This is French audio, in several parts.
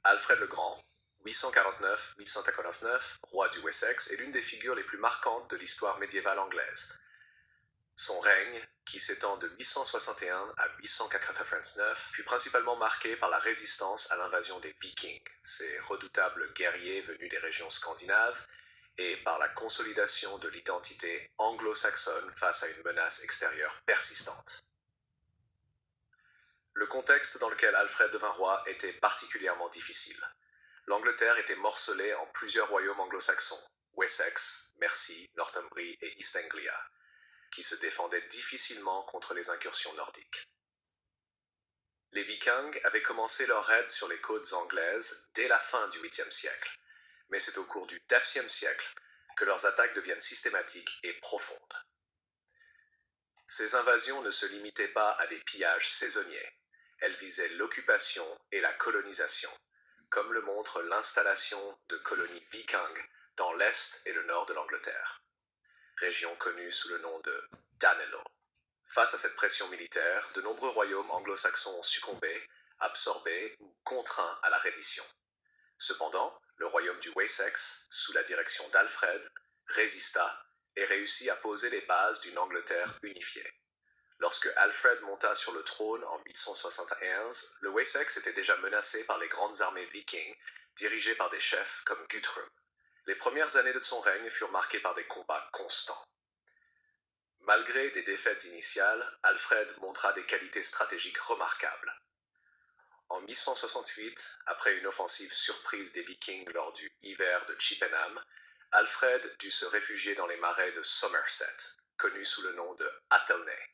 Alfred le Grand, 849-1159, roi du Wessex, est l'une des figures les plus marquantes de l'histoire médiévale anglaise. Son règne, qui s'étend de 861 à 899, fut principalement marqué par la résistance à l'invasion des Vikings, ces redoutables guerriers venus des régions scandinaves, et par la consolidation de l'identité anglo-saxonne face à une menace extérieure persistante. Le contexte dans lequel Alfred devint roi était particulièrement difficile. L'Angleterre était morcelée en plusieurs royaumes anglo-saxons, Wessex, Mercie, Northumbrie et East Anglia, qui se défendaient difficilement contre les incursions nordiques. Les Vikings avaient commencé leur raid sur les côtes anglaises dès la fin du 8e siècle, mais c'est au cours du 9e siècle que leurs attaques deviennent systématiques et profondes. Ces invasions ne se limitaient pas à des pillages saisonniers, elles visaient l'occupation et la colonisation, comme le montre l'installation de colonies vikings dans l'est et le nord de l'Angleterre, région connue sous le nom de Danelaw. Face à cette pression militaire, de nombreux royaumes anglo-saxons ont succombé, absorbés ou contraints à la reddition. Cependant, le royaume du Wessex, sous la direction d'Alfred, résista et réussit à poser les bases d'une Angleterre unifiée. Lorsque Alfred monta sur le trône en 871, le Wessex était déjà menacé par les grandes armées vikings, dirigées par des chefs comme Guthrum. Les premières années de son règne furent marquées par des combats constants. Malgré des défaites initiales, Alfred montra des qualités stratégiques remarquables. En 1168, après une offensive surprise des Vikings lors du hiver de Chippenham, Alfred dut se réfugier dans les marais de Somerset, connus sous le nom de Athelney.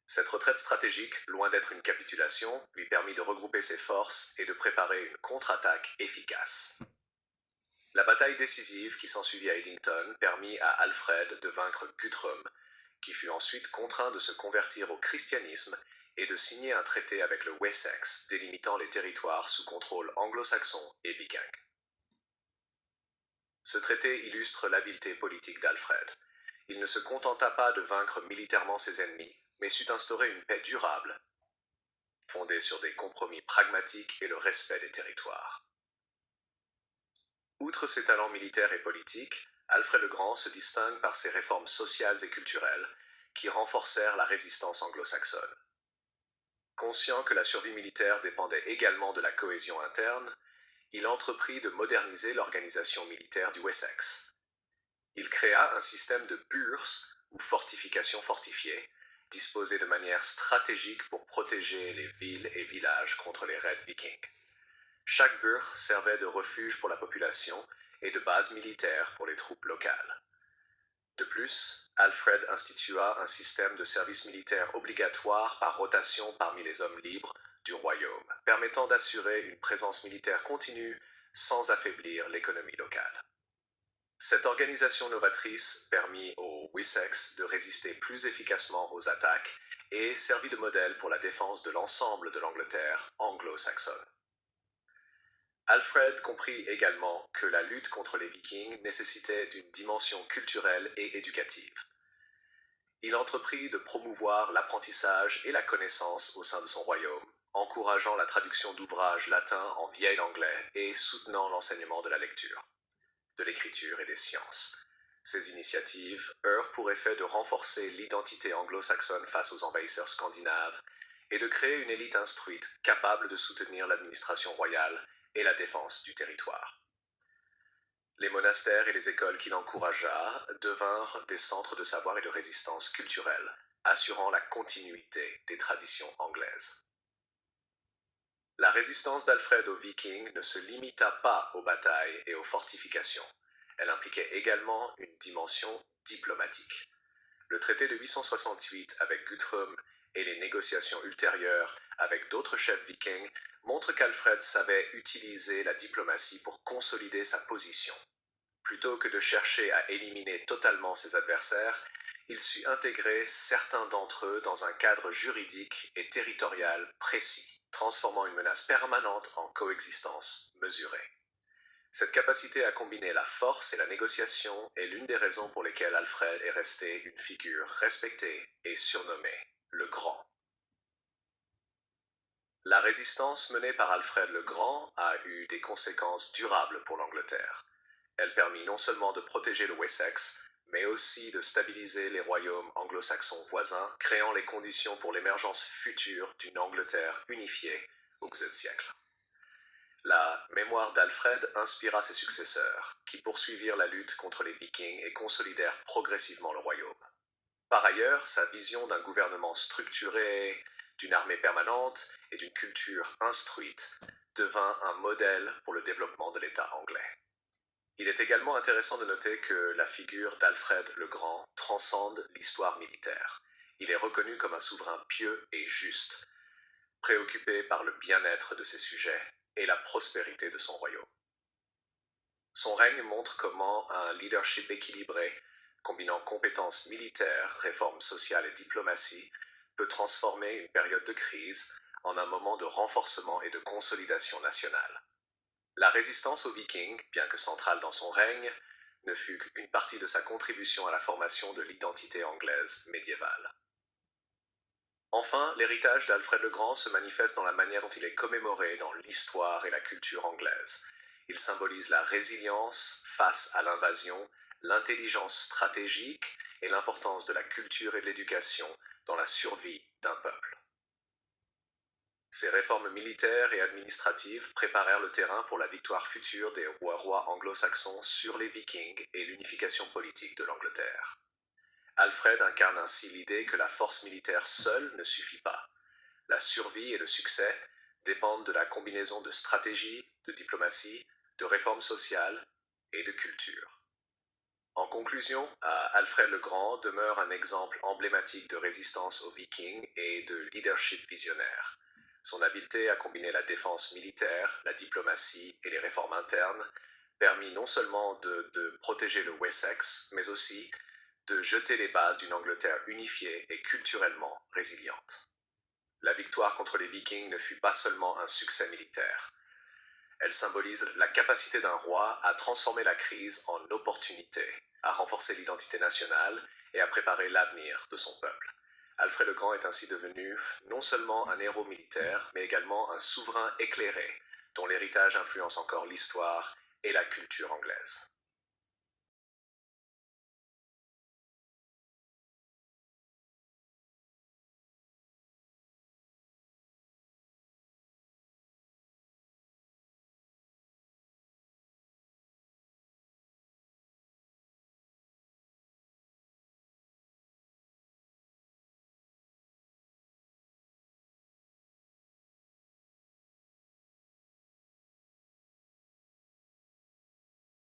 Cette retraite stratégique, loin d'être une capitulation, lui permit de regrouper ses forces et de préparer une contre-attaque efficace. La bataille décisive qui s'ensuivit à Edington permit à Alfred de vaincre Guthrum, qui fut ensuite contraint de se convertir au christianisme et de signer un traité avec le Wessex, délimitant les territoires sous contrôle anglo-saxon et viking. Ce traité illustre l'habileté politique d'Alfred. Il ne se contenta pas de vaincre militairement ses ennemis, mais sut instaurer une paix durable, fondée sur des compromis pragmatiques et le respect des territoires. Outre ses talents militaires et politiques, Alfred le Grand se distingue par ses réformes sociales et culturelles, qui renforcèrent la résistance anglo-saxonne. Conscient que la survie militaire dépendait également de la cohésion interne, il entreprit de moderniser l'organisation militaire du Wessex. Il créa un système de burhs, ou fortifications fortifiées, disposées de manière stratégique pour protéger les villes et villages contre les raids vikings. Chaque burh servait de refuge pour la population et de base militaire pour les troupes locales. De plus, Alfred institua un système de service militaire obligatoire par rotation parmi les hommes libres du royaume, permettant d'assurer une présence militaire continue sans affaiblir l'économie locale. Cette organisation novatrice permit aux Wessex de résister plus efficacement aux attaques et servit de modèle pour la défense de l'ensemble de l'Angleterre anglo-saxonne. Alfred comprit également que la lutte contre les Vikings nécessitait d'une dimension culturelle et éducative. Il entreprit de promouvoir l'apprentissage et la connaissance au sein de son royaume, encourageant la traduction d'ouvrages latins en vieil anglais et soutenant l'enseignement de la lecture, de l'écriture et des sciences. Ces initiatives eurent pour effet de renforcer l'identité anglo-saxonne face aux envahisseurs scandinaves et de créer une élite instruite capable de soutenir l'administration royale et la défense du territoire. Les monastères et les écoles qu'il encouragea devinrent des centres de savoir et de résistance culturelle, assurant la continuité des traditions anglaises. La résistance d'Alfred aux Vikings ne se limita pas aux batailles et aux fortifications. Elle impliquait également une dimension diplomatique. Le traité de 868 avec Guthrum et les négociations ultérieures avec d'autres chefs vikings montrent qu'Alfred savait utiliser la diplomatie pour consolider sa position. Plutôt que de chercher à éliminer totalement ses adversaires, il sut intégrer certains d'entre eux dans un cadre juridique et territorial précis, transformant une menace permanente en coexistence mesurée. Cette capacité à combiner la force et la négociation est l'une des raisons pour lesquelles Alfred est resté une figure respectée et surnommée le Grand. La résistance menée par Alfred le Grand a eu des conséquences durables pour l'Angleterre. Elle permit non seulement de protéger le Wessex, mais aussi de stabiliser les royaumes anglo-saxons voisins, créant les conditions pour l'émergence future d'une Angleterre unifiée au XVIIe siècle. La mémoire d'Alfred inspira ses successeurs, qui poursuivirent la lutte contre les Vikings et consolidèrent progressivement le royaume. Par ailleurs, sa vision d'un gouvernement structuré, d'une armée permanente et d'une culture instruite devint un modèle pour le développement de l'État anglais. Il est également intéressant de noter que la figure d'Alfred le Grand transcende l'histoire militaire. Il est reconnu comme un souverain pieux et juste, préoccupé par le bien-être de ses sujets et la prospérité de son royaume. Son règne montre comment un leadership équilibré, combinant compétences militaires, réformes sociales et diplomatie, peut transformer une période de crise en un moment de renforcement et de consolidation nationale. La résistance aux Vikings, bien que centrale dans son règne, ne fut qu'une partie de sa contribution à la formation de l'identité anglaise médiévale. Enfin, l'héritage d'Alfred le Grand se manifeste dans la manière dont il est commémoré dans l'histoire et la culture anglaise. Il symbolise la résilience face à l'invasion, l'intelligence stratégique et l'importance de la culture et de l'éducation dans la survie d'un peuple. Ces réformes militaires et administratives préparèrent le terrain pour la victoire future des rois anglo-saxons sur les Vikings et l'unification politique de l'Angleterre. Alfred incarne ainsi l'idée que la force militaire seule ne suffit pas. La survie et le succès dépendent de la combinaison de stratégie, de diplomatie, de réformes sociales et de culture. En conclusion, Alfred le Grand demeure un exemple emblématique de résistance aux Vikings et de leadership visionnaire. Son habileté à combiner la défense militaire, la diplomatie et les réformes internes permit non seulement de protéger le Wessex, mais aussi de jeter les bases d'une Angleterre unifiée et culturellement résiliente. La victoire contre les Vikings ne fut pas seulement un succès militaire. Elle symbolise la capacité d'un roi à transformer la crise en opportunité, à renforcer l'identité nationale et à préparer l'avenir de son peuple. Alfred le Grand est ainsi devenu non seulement un héros militaire, mais également un souverain éclairé, dont l'héritage influence encore l'histoire et la culture anglaise.